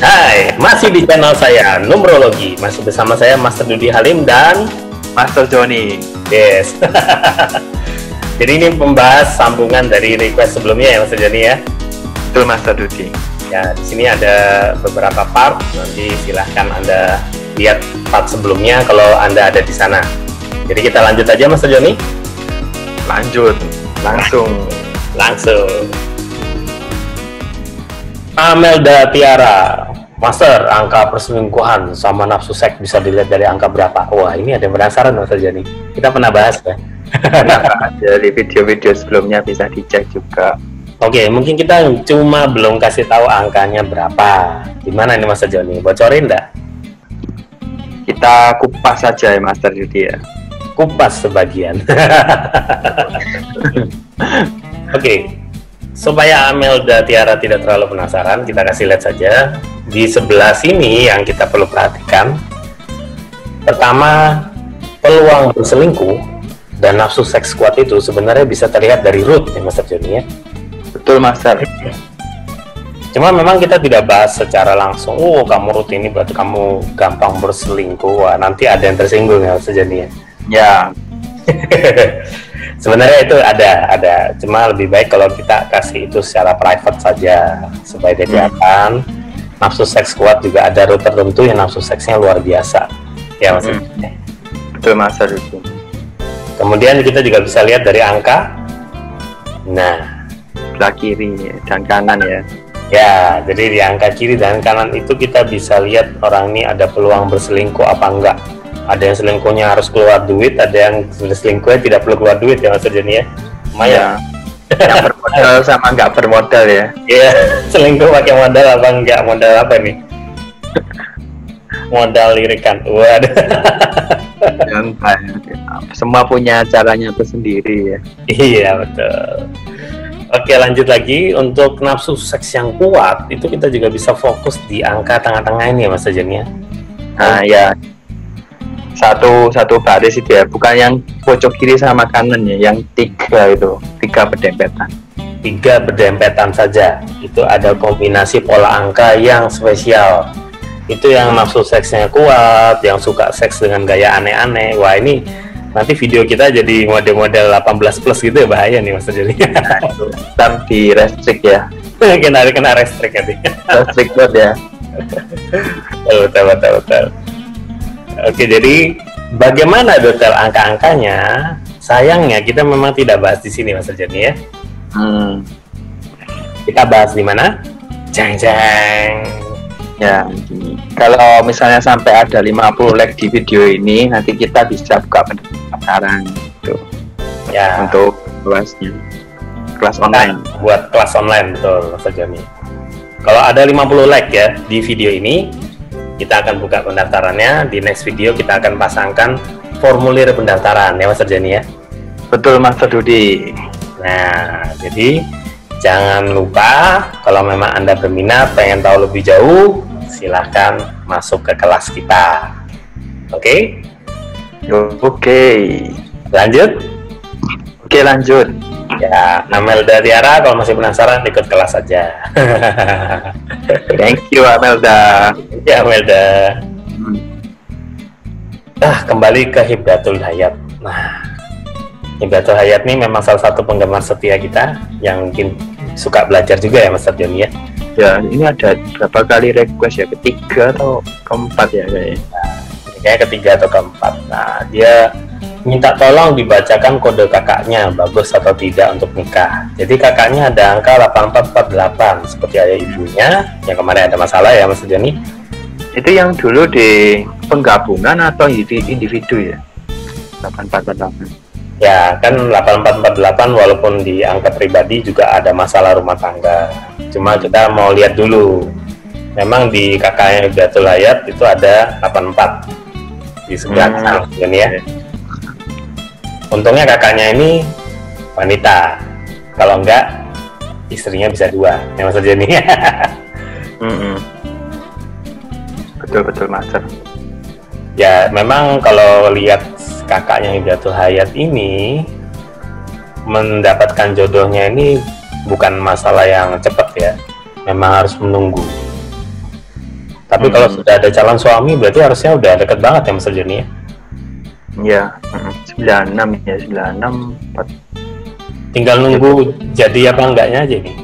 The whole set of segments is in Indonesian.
Hai, masih di channel saya Numerologi. Masih bersama saya Master Dudi Halim dan Master Joni. Yes. Jadi ini membahas sambungan dari request sebelumnya ya Master Joni ya. Betul Master Dudi. Ya, di sini ada beberapa part. Nanti silahkan Anda lihat part sebelumnya kalau Anda ada di sana. Jadi kita lanjut aja Master Joni. Lanjut, langsung. Amelda Tiara, Master, angka perselingkuhan sama nafsu seks bisa dilihat dari angka berapa? Wah, ini ada yang penasaran Master Joni. Kita pernah bahas ya. Dari video-video sebelumnya bisa dicek juga. Oke, mungkin kita cuma belum kasih tahu angkanya berapa. Gimana ini Master Joni? Bocorin enggak? Kita kupas saja ya Master Dudi ya. Kupas sebagian. Oke, supaya Amelda Tiara tidak terlalu penasaran, kita kasih lihat saja. Di sebelah sini yang kita perlu perhatikan. Pertama, peluang berselingkuh dan nafsu seks kuat itu sebenarnya bisa terlihat dari root ya Master Joni ya. Betul Master. Cuma memang kita tidak bahas secara langsung, oh kamu root ini berarti kamu gampang berselingkuh. Wah, nanti ada yang tersinggung ya Master Joni ya. Ya. Sebenarnya itu ada. Cuma lebih baik kalau kita kasih itu secara private saja supaya dia kelihatan. Nafsu seks kuat juga ada root tertentu yang nafsu seksnya luar biasa. Ya maksudnya. Betul Master Dudi. Kemudian kita juga bisa lihat dari angka. Nah, Sebelah kiri dan kanan ya. ya, jadi di angka kiri dan kanan itu kita bisa lihat orang ini ada peluang berselingkuh apa enggak. Ada yang selingkuhnya harus keluar duit, ada yang selingkuhnya tidak perlu keluar duit ya Master Joni ya. Lumayan. Yang bermodal sama nggak bermodal ya. Iya, selingkuh pakai modal apa enggak? Modal apa nih? Modal lirikan. Waduh. Semua punya caranya tersendiri ya. Iya, betul. Oke, lanjut lagi. Untuk nafsu seks yang kuat, itu kita juga bisa fokus di angka tengah-tengah ini ya Mas Joni ya. Nah ya, satu baris itu ya, bukan yang pojok kiri sama kanan ya, yang tiga berdempetan. 3 berdempetan saja. Itu ada kombinasi pola angka yang spesial. Itu yang nafsu seksnya kuat, yang suka seks dengan gaya aneh-aneh. Wah, ini nanti video kita jadi model-model 18 plus gitu ya, bahaya nih Mas Joni. Ntar di restrict ya. kena restrict nanti. Restrict banget ya. Betul. Oke, jadi bagaimana detail angka-angkanya? Sayangnya kita memang tidak bahas di sini Mas Joni ya. Kita bahas di mana? Jeng. Ya, kalau misalnya sampai ada 50 like di video ini, nanti kita bisa buka pendaftaran gitu. Ya. Untuk kelas online. Buat kelas online betul Mas Joni. Kalau ada 50 like ya di video ini, kita akan buka pendaftarannya. Di next video kita akan pasangkan formulir pendaftaran ya Mas Joni ya. Betul Master Dudi. Nah, jadi jangan lupa kalau memang Anda berminat pengen tahu lebih jauh, silahkan masuk ke kelas kita. Oke? Oke. Lanjut? Oke, lanjut. Ya, Amelda Tiara kalau masih penasaran ikut kelas saja. Thank you Amelda. Ya Amelda. Kembali ke Hibdatul Hayat. Nah, Hibdatul Hayat ini memang salah satu penggemar setia kita yang mungkin suka belajar juga ya Mas Joni ya. Ya, ini ada berapa kali request ya? Ketiga atau keempat ya kayaknya. Kayaknya ketiga atau keempat. Nah, dia minta tolong dibacakan kode kakaknya bagus atau tidak untuk nikah. Jadi kakaknya ada angka 8448 seperti ayah ibunya yang kemarin ada masalah ya Mas Joni. Itu yang dulu di penggabungan atau individu ya? 8448. Ya kan 8448 walaupun di angka pribadi juga ada masalah rumah tangga. Cuma kita mau lihat dulu. Memang di kakaknya Hibdatul Hayat itu ada 84 di sebelah kanan ini ya. Untungnya kakaknya ini wanita. Kalau enggak istrinya bisa 2 ya Mas Joni. Betul Master. Ya memang kalau lihat kakaknya Hibdatul Hayat ini mendapatkan jodohnya ini bukan masalah yang cepat ya, memang harus menunggu. Tapi kalau sudah ada calon suami berarti harusnya udah deket banget ya Mas Joni ya? Ya, 96 ya, 96 Tinggal nunggu jadi apa enggaknya aja nih.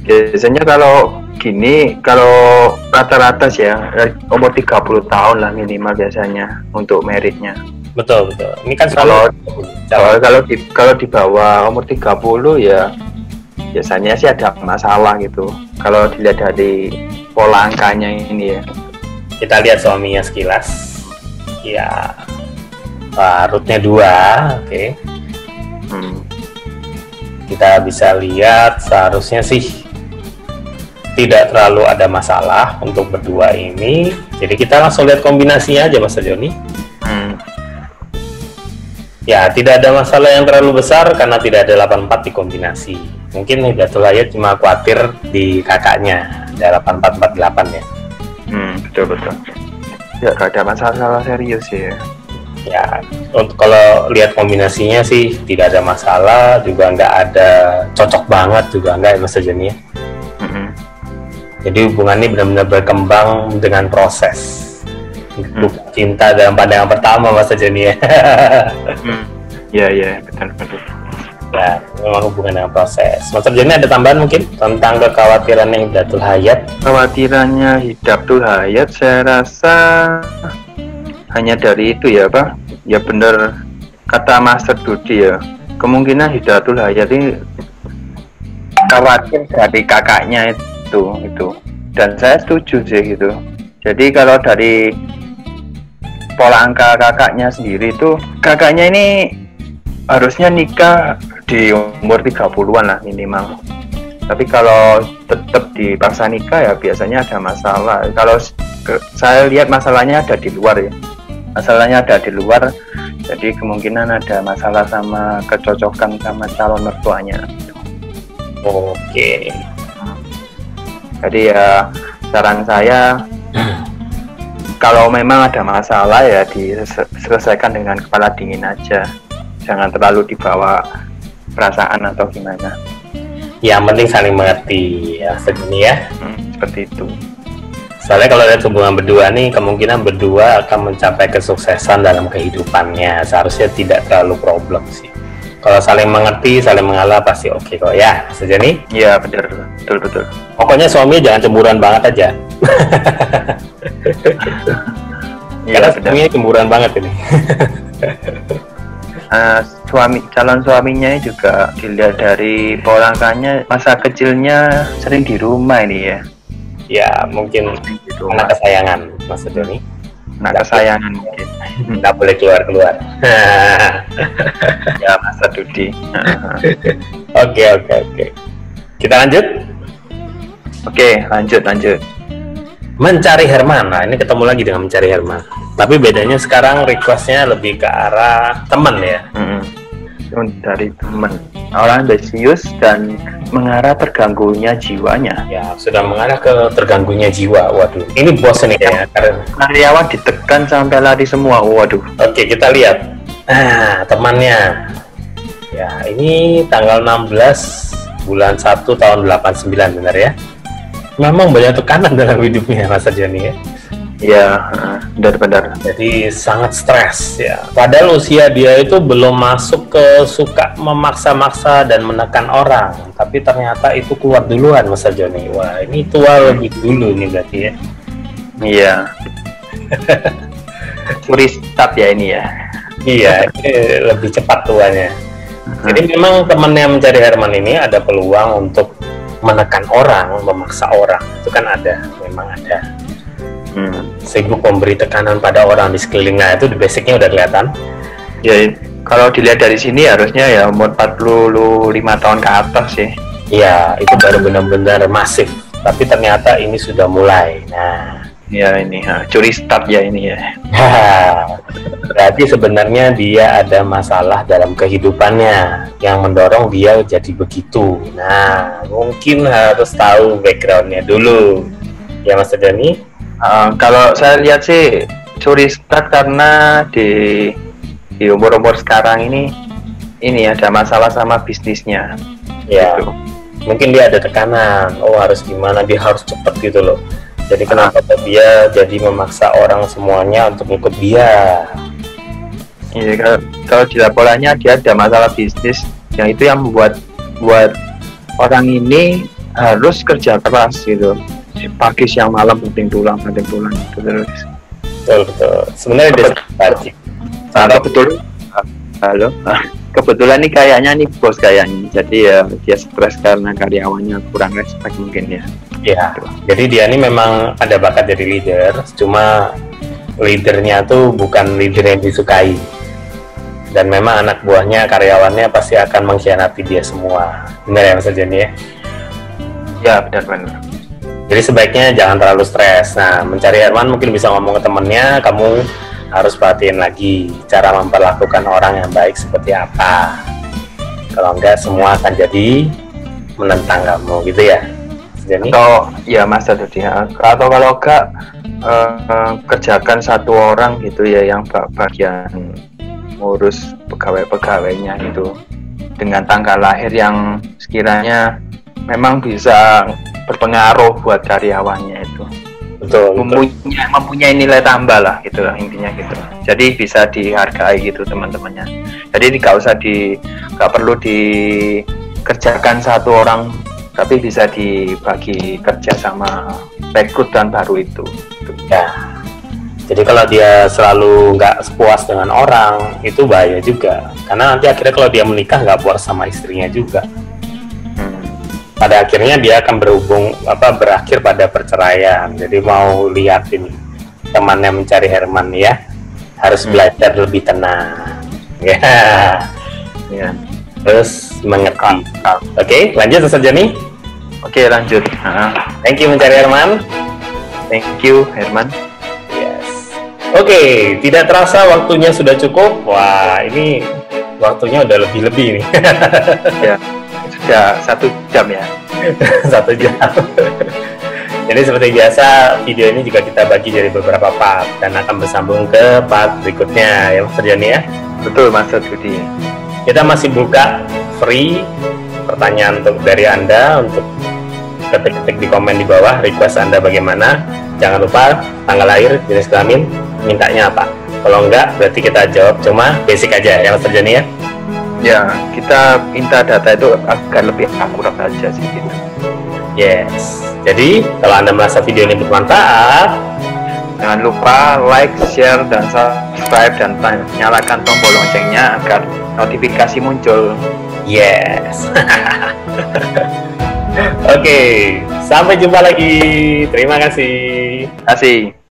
Biasanya kalau gini, kalau rata-rata sih ya umur 30 tahun lah minimal biasanya untuk meritnya. Betul. Ini kan kalau di bawah umur 30 ya biasanya sih ada masalah gitu. Kalau dilihat dari pola angkanya ini ya. Kita lihat suaminya sekilas. Ya, rootnya 2, oke. Kita bisa lihat seharusnya sih tidak terlalu ada masalah untuk berdua ini. Jadi kita langsung lihat kombinasinya aja Mas Joni. Ya, tidak ada masalah yang terlalu besar karena tidak ada 84 di kombinasi. Mungkin Hidayatul Hayat cuma khawatir di kakaknya, ada 8448 ya. Betul. Ya, gak ada masalah serius ya. Ya, untuk kalau lihat kombinasinya sih tidak ada masalah, juga nggak ada cocok banget juga nggak ya Mas Joni ya. Jadi hubungannya benar-benar berkembang dengan proses. Bukan cinta dalam pandangan pertama Mas Joni ya. Iya, betul. Ya, memang hubungan dengan proses. Mas Joni ada tambahan mungkin tentang kekhawatirannya Hidayatul Hayat? Kekhawatirannya Hidayatul Hayat saya rasa hanya dari itu ya Pak. Ya benar kata Master Dudi ya. Kemungkinan Hidayatul Hayat ini khawatir dari kakaknya itu. Dan saya setuju sih gitu. Jadi kalau dari pola angka kakaknya sendiri itu, kakaknya ini harusnya nikah di umur 30-an lah minimal. Tapi kalau tetap dipaksa nikah ya biasanya ada masalah. Kalau saya lihat masalahnya ada di luar ya. Masalahnya ada di luar, jadi kemungkinan ada masalah sama kecocokan sama calon mertuanya. Oke. Jadi ya saran saya kalau memang ada masalah ya diselesaikan dengan kepala dingin aja. Jangan terlalu dibawa perasaan atau gimana. Yang penting saling mengerti ya, segini ya. Seperti itu. Soalnya kalau lihat hubungan berdua nih, kemungkinan berdua akan mencapai kesuksesan dalam kehidupannya. Seharusnya tidak terlalu problem sih. Kalau saling mengerti, saling mengalah pasti oke kok ya, Mas Joni? Iya betul. Pokoknya suaminya jangan cemburuan banget aja. Karena suaminya cemburuan banget ini. Calon suaminya juga dilihat dari pola angkanya, masa kecilnya sering di rumah ini ya. Ya mungkin anak kesayangan Mas Joni. Anak kesayangan mungkin. Nggak boleh keluar. Ya Mas Dudi. Oke. Kita lanjut. Oke, lanjut. Mencari Herman. Nah, ini ketemu lagi dengan Mencari Herman. Tapi bedanya sekarang requestnya lebih ke arah teman ya. Dari teman. Orang ambisius dan mengarah terganggunya jiwanya. Ya, sudah mengarah ke terganggunya jiwa. Waduh, ini bos nih ya. Karyawan ditekan sampai lari semua. Waduh. Oke, kita lihat. Temannya. Ya, ini tanggal 16 bulan 1 tahun 89 benar ya. Memang banyak tekanan dalam hidupnya Mas Joni ya. Ya, benar-benar. Jadi sangat stres ya. Padahal usia dia itu belum masuk ke suka memaksa-maksa dan menekan orang. Tapi ternyata itu keluar duluan Mas Joni. Wah, ini tua lebih dulu nih berarti ya. Iya. Curi start ya ini ya. Iya, ini lebih cepat tuanya. Jadi memang temannya Mencari Herman ini ada peluang untuk menekan orang, memaksa orang. Itu kan ada, memang ada. Sibuk memberi tekanan pada orang di sekelilingnya, itu di basicnya udah kelihatan. Ya, kalau dilihat dari sini harusnya ya umur 45 tahun ke atas sih. Iya, itu baru benar-benar masif. Tapi ternyata ini sudah mulai. Nah, ya ini curi start ya ini ya. Berarti sebenarnya dia ada masalah dalam kehidupannya yang mendorong dia jadi begitu. Nah, mungkin harus tahu backgroundnya dulu. Ya Mas Joni? Kalau saya lihat sih curi start karena di umur-umur sekarang ini ada masalah sama bisnisnya. Ya. Gitu. Mungkin dia ada tekanan. Oh, harus gimana? Dia harus cepet gitu loh. Jadi kenapa dia jadi memaksa orang semuanya untuk ikut dia? Iya, kalau di laporannya dia ada masalah bisnis, yang itu yang buat orang ini harus kerja keras gitu, pagi siang malam banting tulang gitu terus. Betul. Sebenarnya dia wajib. Halo. Kebetulan nih kayaknya nih bos kayaknya, jadi ya dia stres karena karyawannya kurang respect mungkin ya. Iya. Jadi dia ini memang ada bakat jadi leader, cuma leadernya tuh bukan leader yang disukai. Dan memang anak buahnya, karyawannya pasti akan mengkhianati dia semua. Benar ya Mas Jani ya? Ya benar. Jadi sebaiknya jangan terlalu stres. Nah, mencari Herman mungkin bisa ngomong ke temennya, kamu harus perhatiin lagi cara memperlakukan orang yang baik seperti apa. Kalau enggak, semua akan jadi menentang kamu gitu ya. Jadi atau ya Mas tadi ya, atau kalau enggak kerjakan satu orang gitu ya yang bagian ngurus pegawai-pegawainya itu dengan tanggal lahir yang sekiranya memang bisa berpengaruh buat karyawannya itu. Betul. Mempunyai nilai tambah lah gitu lah intinya gitu. Jadi bisa dihargai gitu teman-temannya. Jadi nggak perlu dikerjakan satu orang, tapi bisa dibagi kerja sama rekrutan baru itu. Ya. Jadi kalau dia selalu nggak puas dengan orang, itu bahaya juga. Karena nanti akhirnya kalau dia menikah nggak puas sama istrinya juga. Pada akhirnya dia akan berakhir pada perceraian. Jadi mau lihat ini temannya mencari Herman ya, harus belajar lebih tenang. Ya. Terus mengerti. Oke, lanjut saja nih. Oke, lanjut. Thank you mencari Herman. Thank you Herman. Oke, tidak terasa waktunya sudah cukup. Wah, ini waktunya udah lebih-lebih nih. Ya, sudah 1 jam ya. 1 jam. Jadi seperti biasa, video ini juga kita bagi dari beberapa part dan akan bersambung ke part berikutnya ya Mas Jani ya. Betul Mas Budi. Kita masih buka free pertanyaan dari Anda untuk ketik-ketik di komen di bawah, request Anda bagaimana. Jangan lupa tanggal lahir, jenis kelamin, mintanya apa. Kalau enggak, berarti kita jawab cuma basic aja ya Mas Jani ya. Ya, kita minta data itu agar lebih akurat aja sih gitu. Yes. Jadi, kalau Anda merasa video ini bermanfaat, jangan lupa like, share, dan subscribe, dan nyalakan tombol loncengnya agar notifikasi muncul. Yes. Oke, sampai jumpa lagi. Terima kasih. Terima kasih.